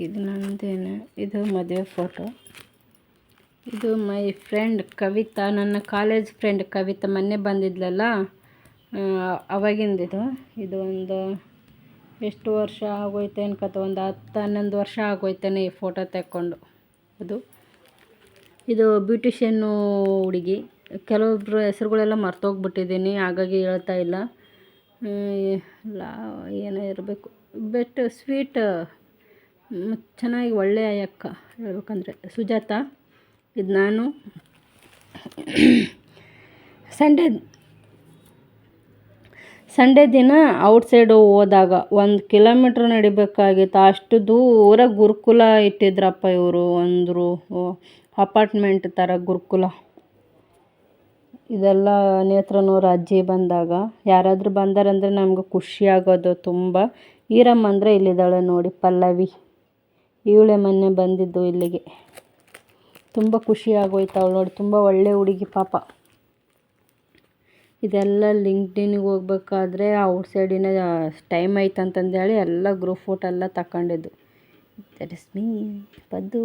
ಇದು ನಂದೇನೆ, ಇದು ಮದುವೆ ಫೋಟೋ. ಇದು ಮೈ ಫ್ರೆಂಡ್ ಕವಿತಾ, ನನ್ನ ಕಾಲೇಜ್ ಫ್ರೆಂಡ್ ಕವಿತಾ ಮೊನ್ನೆ ಬಂದಿದ್ಲಲ್ಲ, ಅವಾಗಿಂದಿದು. ಇದು ಒಂದು ಎಷ್ಟು ವರ್ಷ ಆಗೋಯ್ತು ಅನ್ಕತ್ತ, ಒಂದು 10-11 ವರ್ಷ ಆಗೋಯ್ತಾನೆ ಈ ಫೋಟೋ ತೆಕ್ಕೊಂಡು. ಇದು ಬ್ಯೂಟಿಷಿಯನ್ನು ಹುಡುಗಿ. ಕೆಲವೊಬ್ಬರು ಹೆಸರುಗಳೆಲ್ಲ ಮರ್ತೋಗ್ಬಿಟ್ಟಿದ್ದೀನಿ, ಹಾಗಾಗಿ ಹೇಳ್ತಾ ಇಲ್ಲ. ಏನೋ ಇರಬೇಕು, ಬಟ್ ಸ್ವೀಟ್ ಚೆನ್ನಾಗಿ ಒಳ್ಳೆಯ ಅಕ್ಕ ಹೇಳ್ಬೇಕಂದ್ರೆ. ಸುಜಾತ. ಇದು ನಾನು ಸಂಡೇ ದಿನ ಔಟ್ಸೈಡು ಹೋದಾಗ 1 ಕಿಲೋಮೀಟ್ರ್ ನಡಿಬೇಕಾಗಿತ್ತು. ಅಷ್ಟು ದೂರ ಗುರುಕುಲ ಇಟ್ಟಿದ್ರಪ್ಪ ಇವರು. ಒಂದು ಅಪಾರ್ಟ್ಮೆಂಟ್ ಥರ ಗುರುಕುಲ. ಇದೆಲ್ಲ ನೇತ್ರನೂರು ಅಜ್ಜಿ ಬಂದಾಗ. ಯಾರಾದರೂ ಬಂದಾರಂದರೆ ನಮ್ಗೆ ಖುಷಿ ಆಗೋದು ತುಂಬ. ಈರಮ್ಮ ಅಂದರೆ ಇಲ್ಲಿದ್ದಾಳೆ ನೋಡಿ, ಪಲ್ಲವಿ. ಇವಳೇ ಮೊನ್ನೆ ಬಂದಿದ್ದು ಇಲ್ಲಿಗೆ. ತುಂಬ ಖುಷಿ ಆಗೋಯ್ತು ಅವಳು ನೋಡಿ, ತುಂಬ ಒಳ್ಳೆ ಹುಡುಗಿ ಪಾಪ. ಇದೆಲ್ಲ ಲಿಂಕ್ಡ್ಇನ್ಗೆ ಹೋಗ್ಬೇಕಾದ್ರೆ ಔಟ್ಸೈಡಿನ ಟೈಮ್ ಆಯ್ತು ಅಂತಂದೇಳಿ ಎಲ್ಲ ಗ್ರೂಪ್ ಫೋಟೋ ಎಲ್ಲ ತಗೊಂಡಿದ್ದು. That is me. ಪದ್ದು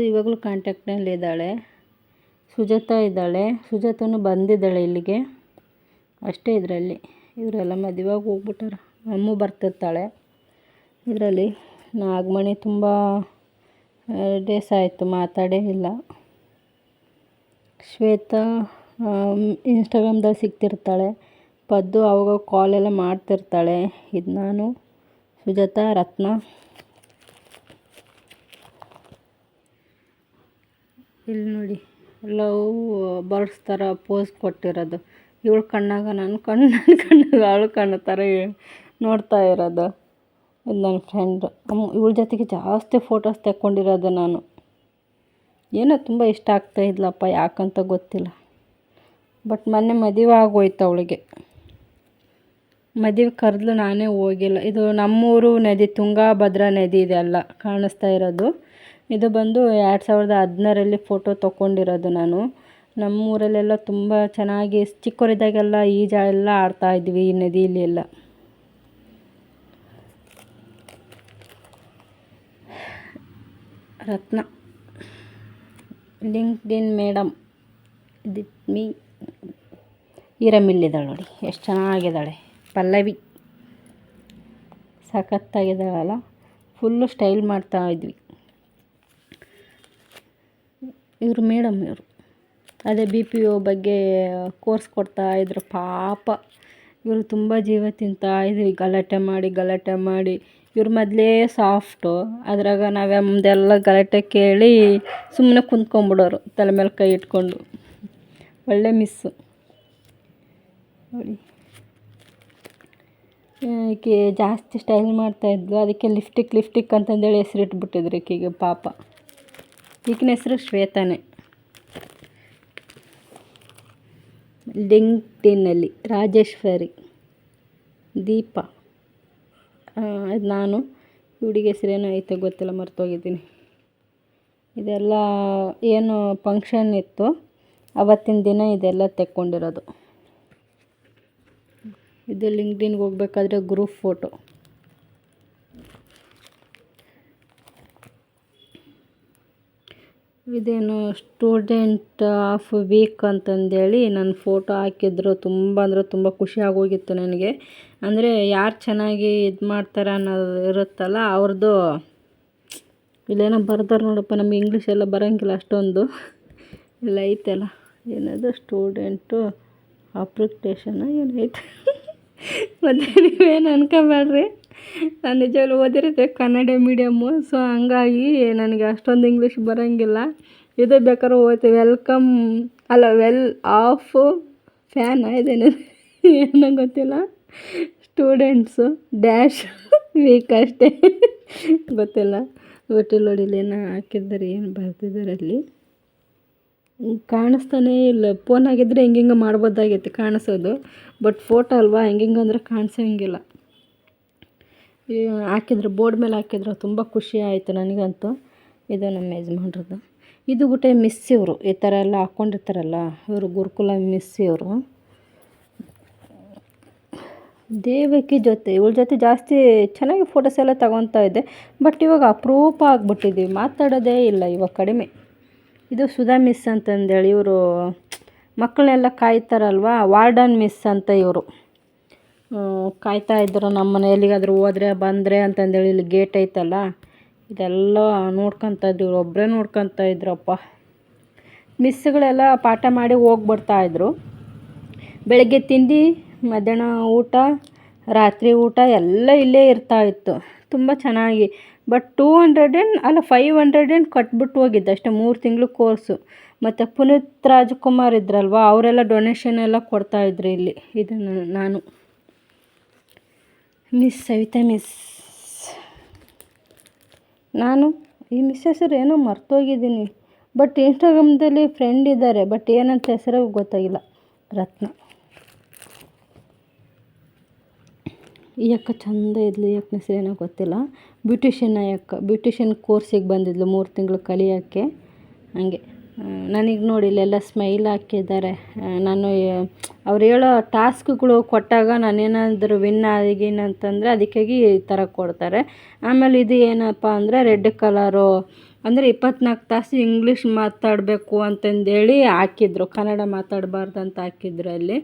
ಇವಾಗಲೂ ಕಾಂಟ್ಯಾಕ್ಟ್ನಲ್ಲಿ ಇದ್ದಾಳೆ. ಸುಜಾತ ಇದ್ದಾಳೆ. ಸುಜಾತನೂ ಬಂದಿದ್ದಾಳೆ ಇಲ್ಲಿಗೆ, ಅಷ್ಟೇ ಇದರಲ್ಲಿ. ಇವರೆಲ್ಲ ಮದುವೆಗೆ ಹೋಗ್ಬಿಟ್ಟಾರ. ಅಮ್ಮು ಬರ್ತಿರ್ತಾಳೆ ಇದರಲ್ಲಿ. ನಾಗಮಣಿ ತುಂಬ ಡೇಸ್ ಆಯಿತು ಮಾತಾಡೇ ಇಲ್ಲ. ಶ್ವೇತಾ ಇನ್ಸ್ಟಾಗ್ರಾಮ್ದಲ್ಲಿ ಸಿಗ್ತಿರ್ತಾಳೆ. ಪದ್ದು ಅವಾಗ ಕಾಲೆಲ್ಲ ಮಾಡ್ತಿರ್ತಾಳೆ. ಇದು ನಾನು, ಸುಜಾತ, ರತ್ನ. ಇಲ್ಲಿ ನೋಡಿ ಎಲ್ಲವೂ ಬರ್ಡ್ಸ್ ಥರ ಪೋಸ್ ಕೊಟ್ಟಿರೋದು. ಇವಳು ಕಣ್ಣಾಗ ನನ್ನ ಕಣ್ಣಾಗ ಅವಳು ಕಣ್ಣು ಥರ ನೋಡ್ತಾ ಇರೋದು. ಇದು ನನ್ನ ಫ್ರೆಂಡ್. ಇವಳ ಜೊತೆಗೆ ಜಾಸ್ತಿ ಫೋಟೋಸ್ ತೆಕ್ಕೊಂಡಿರೋದು ನಾನು. ಏನೋ ತುಂಬ ಇಷ್ಟ ಆಗ್ತಾಯಿದ್ಲಪ್ಪ, ಯಾಕಂತ ಗೊತ್ತಿಲ್ಲ. ಬಟ್ ಮೊನ್ನೆ ಮದುವೆ ಆಗೋಯ್ತು ಅವಳಿಗೆ. ಮದುವೆ ಕರೆದ್ಲು, ನಾನೇ ಹೋಗಿಲ್ಲ. ಇದು ನಮ್ಮೂರು ನದಿ, ತುಂಗಾಭದ್ರಾ ನದಿ ಇದೆಲ್ಲ ಕಾಣಿಸ್ತಾ ಇರೋದು. ಇದು ಬಂದು 2016ರಲ್ಲಿ ಫೋಟೋ ತೊಗೊಂಡಿರೋದು ನಾನು. ನಮ್ಮೂರಲ್ಲೆಲ್ಲ ತುಂಬ ಚೆನ್ನಾಗಿ ಚಿಕ್ಕವರಿದ್ದಾಗೆಲ್ಲ ಈಜೆಲ್ಲ ಆಡ್ತಾಯಿದ್ವಿ ಈ ನದಿಯಲ್ಲಿ ಎಲ್ಲ. ರತ್ನ. LinkedIn madam. ದಿಟ್ ಮೀ. ಈರಮಿಲ್ಲಿದ್ದಾಳೆ ನೋಡಿ, ಎಷ್ಟು ಚೆನ್ನಾಗಿದ್ದಾಳೆ. ಪಲ್ಲವಿ ಸಖತ್ತಾಗಿದ್ದಾಳಲ್ಲ. ಫುಲ್ಲು ಸ್ಟೈಲ್ ಮಾಡ್ತಾ ಇದ್ವಿ. ಇವರು ಮೇಡಮ್. ಇವರು ಅದೇ BPO ಬಗ್ಗೆ ಕೋರ್ಸ್ ಕೊಡ್ತಾಯಿದ್ರು ಪಾಪ. ಇವರು ತುಂಬ ಜೀವ ತಿಂತಾಯಿದ್ವಿ, ಗಲಾಟೆ ಮಾಡಿ. ಇವ್ರು ಮೊದಲೇ ಸಾಫ್ಟು. ಅದ್ರಾಗ ನಾವೊಂದೆಲ್ಲ ಗಲಾಟೆ ಕೇಳಿ ಸುಮ್ಮನೆ ಕುಂತ್ಕೊಂಡ್ಬಿಡೋರು, ತಲೆ ಮೇಲೆ ಕೈ ಇಟ್ಕೊಂಡು. ಒಳ್ಳೆ ಮಿಸ್ಸು ನೋಡಿ. ಈಕೆ ಜಾಸ್ತಿ ಸ್ಟೈಲ್ ಮಾಡ್ತಾಯಿದ್ಲು, ಅದಕ್ಕೆ ಲಿಫ್ಟಿಕ್ ಅಂತಂದೇಳಿ ಹೆಸರಿಟ್ಬಿಟ್ಟಿದ್ರು ಈಕೆಗೆ ಪಾಪ. ಈಗಿನ ಹೆಸರು ಶ್ವೇತಾನೇ. ಲಿಂಕ್ಡ್ಇನ್ನಲ್ಲಿ ರಾಜೇಶ್ವರಿ. ದೀಪ. ಇದು ನಾನು. ಹುಡುಗಿ ಹೆಸರೇನೋ ಐತೆ ಗೊತ್ತಿಲ್ಲ, ಮರ್ತೋಗಿದ್ದೀನಿ. ಇದೆಲ್ಲ ಏನು ಫಂಕ್ಷನ್ ಇತ್ತು ಅವತ್ತಿನ ದಿನ ಇದೆಲ್ಲ ತೆಕ್ಕೊಂಡಿರೋದು. ಇದು ಲಿಂಕ್ಡ್ಇನ್ಗೆ ಹೋಗ್ಬೇಕಾದ್ರೆ ಗ್ರೂಪ್ ಫೋಟೋ. ಇದೇನು ಸ್ಟೂಡೆಂಟ್ ಆಫ್ ವೀಕ್ ಅಂತಂದೇಳಿ ನನ್ನ ಫೋಟೋ ಹಾಕಿದ್ರು. ತುಂಬ ಅಂದರೆ ತುಂಬ ಖುಷಿ ಆಗೋಗಿತ್ತು ನನಗೆ. ಅಂದರೆ ಯಾರು ಚೆನ್ನಾಗಿ ಇದು ಮಾಡ್ತಾರೆ ಅನ್ನೋದು ಇರುತ್ತಲ್ಲ ಅವ್ರದ್ದು. ಇಲ್ಲೇನೋ ಬರ್ದಾರೆ ನೋಡಪ್ಪ, ನಮಗೆ ಇಂಗ್ಲೀಷ್ ಎಲ್ಲ ಬರೋಂಗಿಲ್ಲ ಅಷ್ಟೊಂದು. ಇಲ್ಲ ಐತಲ್ಲ, ಏನದು ಸ್ಟೂಡೆಂಟು ಅಪ್ಲಿಕೇಶನ್ ಏನೈತೆ. ಮತ್ತು ನೀವೇನು ಅನ್ಕೋಬೇಡ್ರಿ, ನಾನು ನಿಜವಾಗ್ಲೂ ಓದಿರುತ್ತೆ ಕನ್ನಡ ಮೀಡಿಯಮ್ಮು. ಸೊ ಹಂಗಾಗಿ ನನಗೆ ಅಷ್ಟೊಂದು ಇಂಗ್ಲೀಷ್ ಬರೋಂಗಿಲ್ಲ. ಇದು ಬೇಕಾದ್ರೆ ಓದ್ತೀವಿ. ವೆಲ್ ಆಫ್ ಫ್ಯಾನ್ ಇದೇನು ಏನೋ ಗೊತ್ತಿಲ್ಲ. ಸ್ಟೂಡೆಂಟ್ಸು ಡ್ಯಾಶ್ ವೀಕ್ ಅಷ್ಟೇ, ಗೊತ್ತಿಲ್ಲ. ಒಟ್ಟಿಲ್ಲ ನೋಡಿಲ್ಲ ಏನೋ ಹಾಕಿದ್ದಾರೆ, ಏನು ಬರ್ತಿದ್ದಾರೆ ಅಲ್ಲಿ ಕಾಣಿಸ್ತಾನೇ ಇಲ್ಲ. ಫೋನಾಗಿದ್ದರೆ ಹೆಂಗೆ ಮಾಡ್ಬೋದಾಗೈತಿ ಕಾಣಿಸೋದು, ಬಟ್ ಫೋಟೋ ಅಲ್ವಾ, ಹೆಂಗೆ ಅಂದರೆ ಕಾಣಿಸೋಂಗಿಲ್ಲ. ಹಾಕಿದ್ರು, ಬೋರ್ಡ್ ಮೇಲೆ ಹಾಕಿದ್ರು, ತುಂಬ ಖುಷಿ ಆಯಿತು ನನಗಂತೂ. ಇದು ನಮ್ಮ ಯಜಮಾನ್ರದ್ದು. ಇದು ಬಿಟ್ಟೆ ಮಿಸ್ ಇವರು ಈ ಥರ ಎಲ್ಲ ಹಾಕ್ಕೊಂಡಿರ್ತಾರಲ್ಲ, ಇವರು ಗುರುಕುಲ ಮಿಸ್ ಇವರು. ದೇವಕಿ ಜೊತೆ ಇವಳ ಜೊತೆ ಜಾಸ್ತಿ ಚೆನ್ನಾಗಿ ಫೋಟೋಸ್ ಎಲ್ಲ ತಗೊತಾ ಇದ್ದೆ. ಬಟ್ ಇವಾಗ ಅಪರೂಪ ಆಗಿಬಿಟ್ಟಿದ್ದೀವಿ, ಮಾತಾಡೋದೇ ಇಲ್ಲ ಇವಾಗ, ಕಡಿಮೆ. ಇದು ಸುಧಾ ಮಿಸ್ ಅಂತಂದೇಳಿ ಇವರು ಮಕ್ಕಳನ್ನೆಲ್ಲ ಕಾಯ್ತಾರಲ್ವ, ವಾರ್ಡನ್ ಮಿಸ್ ಅಂತ ಇವರು. ಕಾಯ್ತಾ ಇದ್ದರು ನಮ್ಮನೆ ಎಲ್ಲಿಗಾದರೂ ಹೋದರೆ ಬಂದರೆ ಅಂತಂದೇಳಿ. ಇಲ್ಲಿ ಗೇಟ್ ಐತಲ್ಲ, ಇದೆಲ್ಲ ನೋಡ್ಕೊತಾ ಇದ್ರು, ಇವ್ರು ಒಬ್ಬರೇ ನೋಡ್ಕೊತಾ ಇದ್ರಪ್ಪ. ಮಿಸ್ಗಳೆಲ್ಲ ಪಾಠ ಮಾಡಿ ಹೋಗ್ಬಿಡ್ತಾಯಿದ್ರು. ಬೆಳಗ್ಗೆ ತಿಂಡಿ, ಮಧ್ಯಾಹ್ನ ಊಟ, ರಾತ್ರಿ ಊಟ ಎಲ್ಲ ಇಲ್ಲೇ ಇರ್ತಾಯಿತ್ತು, ತುಂಬ ಚೆನ್ನಾಗಿ. ಬಟ್ 500 ಕಟ್ಬಿಟ್ಟು ಹೋಗಿದ್ದೆ ಅಷ್ಟೇ, 3 ತಿಂಗಳು ಕೋರ್ಸು. ಮತ್ತು ಪುನೀತ್ ರಾಜ್ಕುಮಾರ್ ಇದ್ರಲ್ವ, ಅವರೆಲ್ಲ ಡೊನೇಷನ್ ಎಲ್ಲ ಕೊಡ್ತಾಯಿದ್ರು ಇಲ್ಲಿ. ಇದನ್ನು ನಾನು ಮಿಸ್ ಸವಿತಾ ಮಿಸ್. ನಾನು ಈ ಮಿಸ್ ಹೆಸರು ಏನೋ ಮರ್ತೋಗಿದ್ದೀನಿ. ಬಟ್ ಇನ್ಸ್ಟಾಗ್ರಾಮ್ದಲ್ಲಿ ಫ್ರೆಂಡ್ ಇದ್ದಾರೆ, ಬಟ್ ಏನಂತ ಹೆಸರು ಗೊತ್ತಾಗಿಲ್ಲ. ರತ್ನ. ಈ ಅಕ್ಕ ಚಂದ ಇದ್ಲು, ಈ ಅಕ್ಕನ ಹೆಸರೇನೋ ಗೊತ್ತಿಲ್ಲ. ಬ್ಯೂಟಿಷಿಯನ್ ಕೋರ್ಸಿಗೆ ಬಂದಿದ್ಲು 3 ತಿಂಗಳು ಕಲಿಯೋಕ್ಕೆ. ಹಾಗೆ ನನಗೆ ನೋಡಿ ಇಲ್ಲೆಲ್ಲ ಸ್ಮೈಲ್ ಹಾಕಿದ್ದಾರೆ. ನಾನು ಅವ್ರು ಹೇಳೋ ಟಾಸ್ಕ್ಗಳು ಕೊಟ್ಟಾಗ ನಾನೇನಾದರೂ ವಿನ್ ಆಗಿನ ಅಂತಂದರೆ ಅದಕ್ಕಾಗಿ ಈ ಥರ ಕೊಡ್ತಾರೆ. ಆಮೇಲೆ ಇದು ಏನಪ್ಪ ಅಂದರೆ ರೆಡ್ ಕಲರು, ಅಂದರೆ 24 ತಾಸು ಇಂಗ್ಲೀಷ್ ಮಾತಾಡಬೇಕು ಅಂತಂದೇಳಿ ಹಾಕಿದ್ರು, ಕನ್ನಡ ಮಾತಾಡಬಾರ್ದು ಅಂತ ಹಾಕಿದ್ರು ಅಲ್ಲಿ.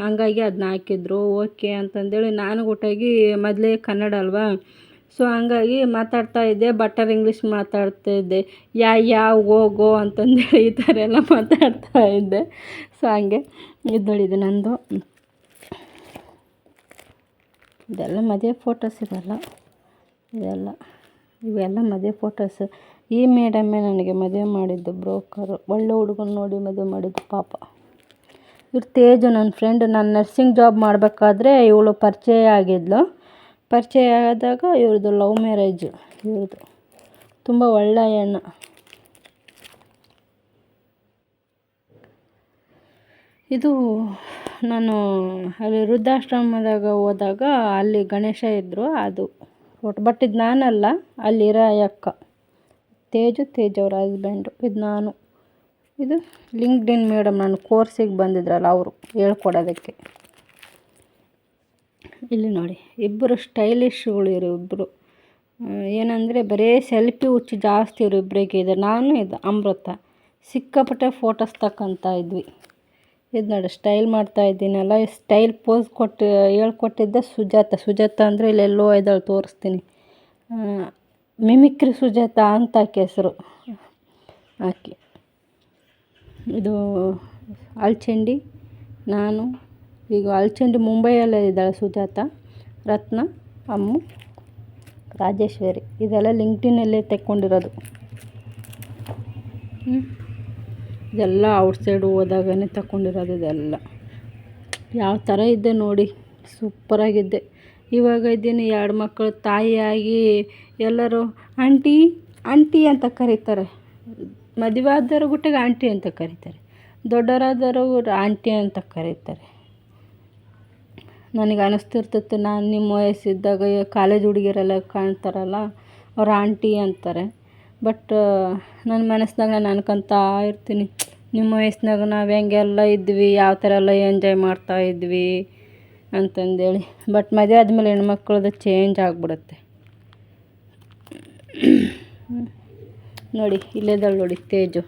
ಹಂಗಾಗಿ ಅದನ್ನ ಹಾಕಿದ್ರು. ಓಕೆ ಅಂತಂದೇಳಿ ನಾನು ಒಟ್ಟಾಗಿ ಮೊದಲೇ ಕನ್ನಡ ಅಲ್ವಾ, ಸೊ ಹಂಗಾಗಿ ಮಾತಾಡ್ತಾ ಇದ್ದೆ, ಬಟರ್ ಇಂಗ್ಲೀಷ್ ಮಾತಾಡ್ತಾ ಇದ್ದೆ. ಹೋಗೋ ಅಂತಂದೇಳಿ ಈ ಥರ ಎಲ್ಲ ಮಾತಾಡ್ತಾ ಇದ್ದೆ. ಸೊ ಹಂಗೆ ಇದು ನೋಡಿದ್ದು ನಂದು. ಇದೆಲ್ಲ ಮದುವೆ ಫೋಟೋಸ್ ಇವೆಲ್ಲ ಮದುವೆ ಫೋಟೋಸ್. ಈ ಮೇಡಮ್ಮೇ ನನಗೆ ಮದುವೆ ಮಾಡಿದ್ದು, ಬ್ರೋಕರು. ಒಳ್ಳೆ ಹುಡುಗನ ನೋಡಿ ಮದುವೆ ಮಾಡಿದ್ದು ಪಾಪ. ಇವ್ರು ತೇಜು ನನ್ನ ಫ್ರೆಂಡ್. ನಾನು ನರ್ಸಿಂಗ್ ಜಾಬ್ ಮಾಡಬೇಕಾದ್ರೆ ಇವಳು ಪರಿಚಯ ಆಗಿದ್ಲು. ಪರಿಚಯ ಆದಾಗ ಇವ್ರದ್ದು ಲವ್ ಮ್ಯಾರೇಜು. ಇವ್ರದ್ದು ತುಂಬ ಒಳ್ಳೆಯ ಹೆಣ್ಣು. ಇದು ನಾನು ಅಲ್ಲಿ ವೃದ್ಧಾಶ್ರಮದಾಗ ಹೋದಾಗ ಅಲ್ಲಿ ಗಣೇಶ ಇದ್ದರು, ಅದು ಫೋಟೋ. ಬಟ್ ಇದು ನಾನಲ್ಲ, ಅಲ್ಲಿರೋ ಅಕ್ಕ ತೇಜು ಅವ್ರ ಹಸ್ಬೆಂಡು. ಇದು ನಾನು. ಇದು ಲಿಂಕ್ಡ್ಇನ್ ಮೇಡಮ್, ನಾನು ಕೋರ್ಸಿಗೆ ಬಂದಿದ್ರಲ್ಲ ಅವರು ಹೇಳ್ಕೊಡೋದಕ್ಕೆ. ಇಲ್ಲಿ ನೋಡಿ, ಇಬ್ಬರು ಸ್ಟೈಲಿಶ್ಗಳು ಇಬ್ಬರು. ಏನಂದರೆ ಬರೀ ಸೆಲ್ಫಿ ಹುಚ್ಚು ಜಾಸ್ತಿ ಇಬ್ಬರಿಗೆ ಇದೆ. ನಾನು ಇದು ಅಮೃತ ಸಿಕ್ಕಾಪಟ್ಟೆ ಫೋಟೋಸ್ ತಗೊತಾ ಇದ್ವಿ. ಇದು ನೋಡಿ ಸ್ಟೈಲ್ ಮಾಡ್ತಾ ಇದ್ದೀನಲ್ಲ, ಸ್ಟೈಲ್ ಪೋಸ್ ಹೇಳ್ಕೊಟ್ಟಿದ್ದೆ ಸುಜಾತ ಅಂದರೆ ಇಲ್ಲೆಲ್ಲೋ ಇದ್ದಾಳೆ, ತೋರಿಸ್ತೀನಿ. ಮಿಮಿಕ್ರಿ ಸುಜಾತ ಅಂತ ಆಕೆ ಹೆಸರು. ಆಕೆ ಇದು ಅಲ್ಚಂಡಿ. ನಾನು ಈಗ ಅಲ್ಚಂಡಿ ಮುಂಬೈಯಲ್ಲೇ ಇದ್ದಾಳೆ ಸುಜಾತ. ರತ್ನ, ಅಮ್ಮು, ರಾಜೇಶ್ವರಿ. ಇದೆಲ್ಲ ಲಿಂಕ್ಡ್ಇನ್ನಲ್ಲೇ ತೆಕ್ಕೊಂಡಿರೋದು. ಇದೆಲ್ಲ ಔಟ್ಸೈಡು ಹೋದಾಗನೇ ತಗೊಂಡಿರೋದು. ಇದೆಲ್ಲ ಯಾವ ಥರ ಇದ್ದೆ ನೋಡಿ, ಸೂಪರಾಗಿದ್ದೆ. ಇವಾಗ ಇದ್ದೀನಿ 2 ಮಕ್ಕಳು ತಾಯಿಯಾಗಿ ಎಲ್ಲರೂ ಆಂಟಿ ಅಂತ ಕರೀತಾರೆ. ಮದುವೆ ಆದವರು ಗುಟ್ಟಿಗೆ ಆಂಟಿ ಅಂತ ಕರೀತಾರೆ, ದೊಡ್ಡವರಾದವರು ಆಂಟಿ ಅಂತ ಕರೀತಾರೆ. ನನಗೆ ಅನ್ನಿಸ್ತಿರ್ತೈತೆ, ನಾನು ನಿಮ್ಮ ವಯಸ್ಸಿದ್ದಾಗ ಕಾಲೇಜ್ ಹುಡುಗಿಯರೆಲ್ಲ ಕಾಣ್ತಾರಲ್ಲ, ಅವ್ರು ಆಂಟಿ ಅಂತಾರೆ. ಬಟ್ ನನ್ನ ಮನಸ್ಸಿನಾಗ ನಾನು ಅನ್ಕೊತಾ ಇರ್ತೀನಿ, ನಿಮ್ಮ ವಯಸ್ಸಿನಾಗ ನಾವು ಹೆಂಗೆಲ್ಲ ಇದ್ವಿ, ಯಾವ ಥರ ಎಲ್ಲ ಎಂಜಾಯ್ ಮಾಡ್ತಾಯಿದ್ವಿ ಅಂತಂದೇಳಿ. ಬಟ್ ಮದುವೆ ಆದಮೇಲೆ ಹೆಣ್ಮಕ್ಳದ್ದು ಚೇಂಜ್ ಆಗಿಬಿಡುತ್ತೆ. ನೋಡಿ ಇಲ್ಲೇದಾಳು ನೋಡಿ ತೇಜು.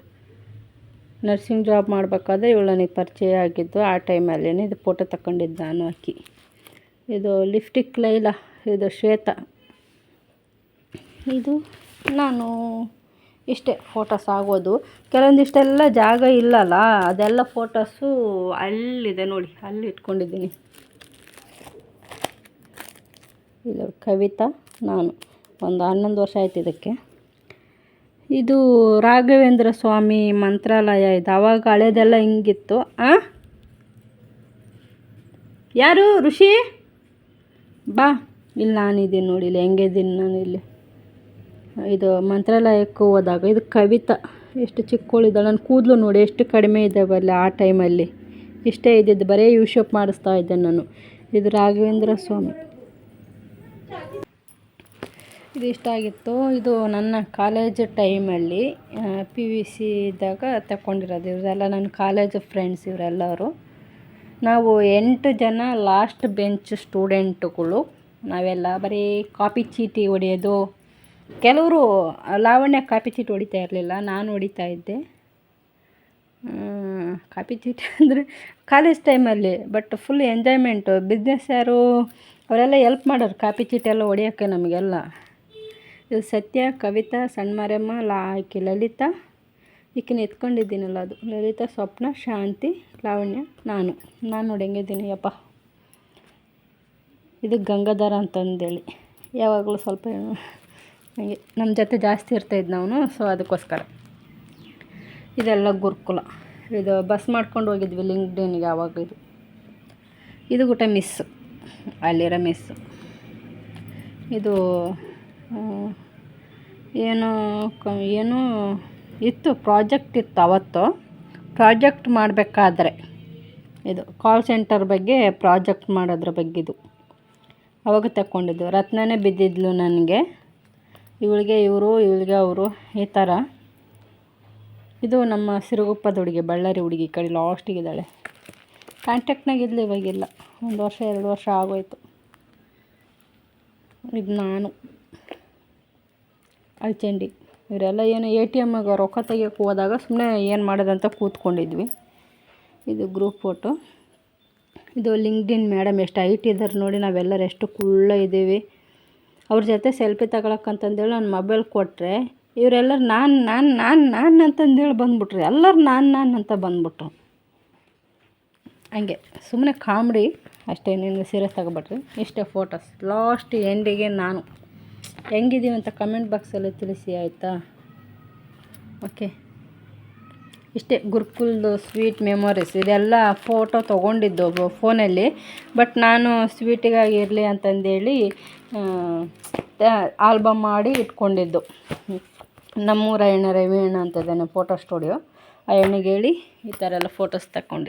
ನರ್ಸಿಂಗ್ ಜಾಬ್ ಮಾಡಬೇಕಾದ್ರೆ ಇವಳು ನನಗೆ ಪರಿಚಯ ಆಗಿದ್ದು ಆ ಟೈಮಲ್ಲೇ. ಇದು ಫೋಟೋ ತಗೊಂಡಿದ್ದು ನಾನು ಹಾಕಿ. ಇದು ಲಿಪ್ಸ್ಟಿಕ್ ಲೈಲಾ, ಇದು ಶ್ವೇತಾ. ಇದು ನಾನು. ಇಷ್ಟೇ ಫೋಟೋಸ್ ಆಗೋದು. ಕೆಲವೊಂದಿಷ್ಟೆಲ್ಲ ಜಾಗ ಇಲ್ಲಲ್ಲ, ಅದೆಲ್ಲ ಫೋಟೋಸು ಅಲ್ಲಿದೆ ನೋಡಿ, ಅಲ್ಲಿ ಇಟ್ಕೊಂಡಿದ್ದೀನಿ. ಇದು ಕವಿತಾ, ನಾನು. ಒಂದು 11 ವರ್ಷ ಆಯ್ತು ಇದಕ್ಕೆ. ಇದು ರಾಘವೇಂದ್ರ ಸ್ವಾಮಿ ಮಂತ್ರಾಲಯ. ಇದು ಆವಾಗ ಹಳೇದೆಲ್ಲ ಹಿಂಗಿತ್ತು. ಯಾರು ಋಷಿ ಬಾ, ಇಲ್ಲಿ ನಾನಿದ್ದೀನಿ ನೋಡಿ, ಇಲ್ಲಿ ಹೆಂಗಿದ್ದೀನಿ ನಾನು ಇಲ್ಲಿ. ಇದು ಮಂತ್ರಾಲಯಕ್ಕೆ ಹೋದಾಗ. ಇದು ಕವಿತಾ, ಎಷ್ಟು ಚಿಕ್ಕವಳಿದ್ದಾಳೆ. ನನ್ನ ಕೂದಲು ನೋಡಿ ಎಷ್ಟು ಕಡಿಮೆ ಇದ್ದಾವಲ್ಲ ಆ ಟೈಮಲ್ಲಿ. ಇಷ್ಟೇ ಇದ್ದಿದ್ದು, ಬರೀ ಯೂಶಪ್ ಮಾಡಿಸ್ತಾ ಇದ್ದೆ ನಾನು. ಇದು ರಾಘವೇಂದ್ರ ಸ್ವಾಮಿ. ಇದು ಇಷ್ಟ ಆಗಿತ್ತು. ಇದು ನನ್ನ ಕಾಲೇಜ್ ಟೈಮಲ್ಲಿ PUC ಇದ್ದಾಗ ತಗೊಂಡಿರೋದು. ಇವರೆಲ್ಲ ನನ್ನ ಕಾಲೇಜ್ ಫ್ರೆಂಡ್ಸ್ ಇವರೆಲ್ಲವರು. ನಾವು 8 ಜನ ಲಾಸ್ಟ್ ಬೆಂಚ್ ಸ್ಟೂಡೆಂಟುಗಳು. ನಾವೆಲ್ಲ ಬರೀ ಕಾಪಿ ಚೀಟಿ ಹೊಡೆಯೋದು. ಕೆಲವರು ಲಾವಣ್ಯ ಕಾಪಿ ಚೀಟಿ ಹೊಡಿತಾ ಇರಲಿಲ್ಲ, ನಾನು ಹೊಡಿತಾ ಇದ್ದೆ. ಕಾಪಿ ಚೀಟಿ ಅಂದರೆ ಕಾಲೇಜ್ ಟೈಮಲ್ಲಿ, ಬಟ್ ಫುಲ್ ಎಂಜಾಯ್ಮೆಂಟು. ಬಿಸ್ನೆಸ್ ಯಾರು ಅವರೆಲ್ಲ ಎಲ್ಪ್ ಮಾಡೋರು ಕಾಪಿ ಚೀಟಿ ಎಲ್ಲ ಹೊಡಿಯೋಕ್ಕೆ ನಮಗೆಲ್ಲ. ಇದು ಸತ್ಯ, ಕವಿತಾ, ಸಣ್ಣ ಮಾರಮ್ಮ, ಆಕೆ ಲಲಿತಾ, ಈಕಿನ ಎತ್ಕೊಂಡಿದ್ದೀನಲ್ಲ ಅದು ಲಲಿತಾ, ಸ್ವಪ್ನ, ಶಾಂತಿ, ಲಾವಣ್ಯ, ನಾನು ನೋಡಿ ಹೆಂಗಿದ್ದೀನಿ ಯಪ್ಪ. ಇದು ಗಂಗಾಧರ ಅಂತಂದೇಳಿ ಯಾವಾಗಲೂ ಸ್ವಲ್ಪ ಹಂಗೆ ನಮ್ಮ ಜೊತೆ ಜಾಸ್ತಿ ಇರ್ತಾಯಿದ್ದು ನಾವು, ಸೊ ಅದಕ್ಕೋಸ್ಕರ. ಇದೆಲ್ಲ ಗುರುಕುಲ. ಇದು ಬಸ್ ಮಾಡ್ಕೊಂಡು ಹೋಗಿದ್ವಿ ಲಿಂಕ್ಡ್ಇನ್ಗೆ ಆವಾಗ. ಇದು ಊಟ ಮಿಸ್ಸು, ಅಲ್ಲಿರೋ ಮಿಸ್ಸು. ಇದು ಏನೋ ಇತ್ತು, ಪ್ರಾಜೆಕ್ಟ್ ಇತ್ತು ಅವತ್ತು. ಪ್ರಾಜೆಕ್ಟ್ ಮಾಡಬೇಕಾದ್ರೆ ಇದು ಕಾಲ್ ಸೆಂಟರ್ ಬಗ್ಗೆ ಪ್ರಾಜೆಕ್ಟ್ ಮಾಡೋದ್ರ ಬಗ್ಗೆದು ಅವಾಗ ತಗೊಂಡಿದ್ದು. ರತ್ನನೇ ಬಿದ್ದಿದ್ಲು ನನಗೆ, ಇವಳಿಗೆ ಇವರು, ಇವಳಿಗೆ ಅವರು, ಈ ಥರ. ಇದು ನಮ್ಮ ಸಿರುಗುಪ್ಪದ ಹುಡುಗಿ, ಬಳ್ಳಾರಿ ಹುಡುಗಿ, ಈ ಕಡೆ ಲಾಸ್ಟಿಗಿದ್ದಾಳೆ. ಕಾಂಟ್ಯಾಕ್ಟ್ನಾಗಿದ್ಲು, ಇವಾಗಿಲ್ಲ, 1 ವರ್ಷ 2 ವರ್ಷ ಆಗೋಯ್ತು. ಇದು ನಾನು ಅಲ್ಚಂಡಿ. ಇವರೆಲ್ಲ ಏನು ATMಗೆ ರೊಕ್ಕ ತೆಗಿಯೋಕ್ಕೆ ಹೋದಾಗ ಸುಮ್ಮನೆ ಏನು ಮಾಡೋದಂತ ಕೂತ್ಕೊಂಡಿದ್ವಿ. ಇದು ಗ್ರೂಪ್ ಫೋಟೋ. ಇದು ಲಿಂಕ್ಡ್ಇನ್ ಮೇಡಮ್ ಎಷ್ಟು ಹೈಟ್ ಇದ್ದಾರೆ ನೋಡಿ, ನಾವೆಲ್ಲರೂ ಎಷ್ಟು ಕುಳ್ಳ ಇದ್ದೀವಿ. ಅವ್ರ ಜೊತೆ ಸೆಲ್ಫಿ ತಗೊಳಕ್ಕಂತಂದೇಳಿ ನಾನು ಮೊಬೈಲ್ ಕೊಟ್ಟರೆ ಇವರೆಲ್ಲರೂ ನಾನು ಅಂತಂದೇಳಿ ಬಂದುಬಿಟ್ರು. ಎಲ್ಲರೂ ನಾನು ಅಂತ ಬಂದುಬಿಟ್ರು. ಹಂಗೆ ಸುಮ್ಮನೆ ಕಾಮಿಡಿ ಅಷ್ಟೇ, ನಿಮಗೆ ಸೀರಿಯಸ್ ತಗೊಬಿಟ್ರಿ. ಇಷ್ಟೇ ಫೋಟೋಸ್. ಲಾಸ್ಟ್ ಎಂಡಿಗೆ ನಾನು ಹೆಂಗಿದ್ದೀವಿ ಅಂತ ಕಮೆಂಟ್ ಬಾಕ್ಸಲ್ಲಿ ತಿಳಿಸಿ, ಆಯಿತಾ? ಓಕೆ, ಇಷ್ಟೇ ಗುರುಕುಲ್ದು ಸ್ವೀಟ್ ಮೆಮೊರೀಸ್. ಇದೆಲ್ಲ ಫೋಟೋ ತೊಗೊಂಡಿದ್ದು ಫೋನಲ್ಲಿ, ಬಟ್ ನಾನು ಸ್ವೀಟಿಗಾಗಿ ಇರಲಿ ಅಂತಂದೇಳಿ ಆಲ್ಬಮ್ ಮಾಡಿ ಇಟ್ಕೊಂಡಿದ್ದು. ನಮ್ಮೂರ ರವಿ ಅಂತದೇನೋ ಫೋಟೋ ಸ್ಟುಡಿಯೋ, ಆ ಹೆಣ್ಣಿಗೆ ಹೇಳಿ ಈ ಥರ ಎಲ್ಲ ಫೋಟೋಸ್ ತಗೊಂಡಿದ್ದು.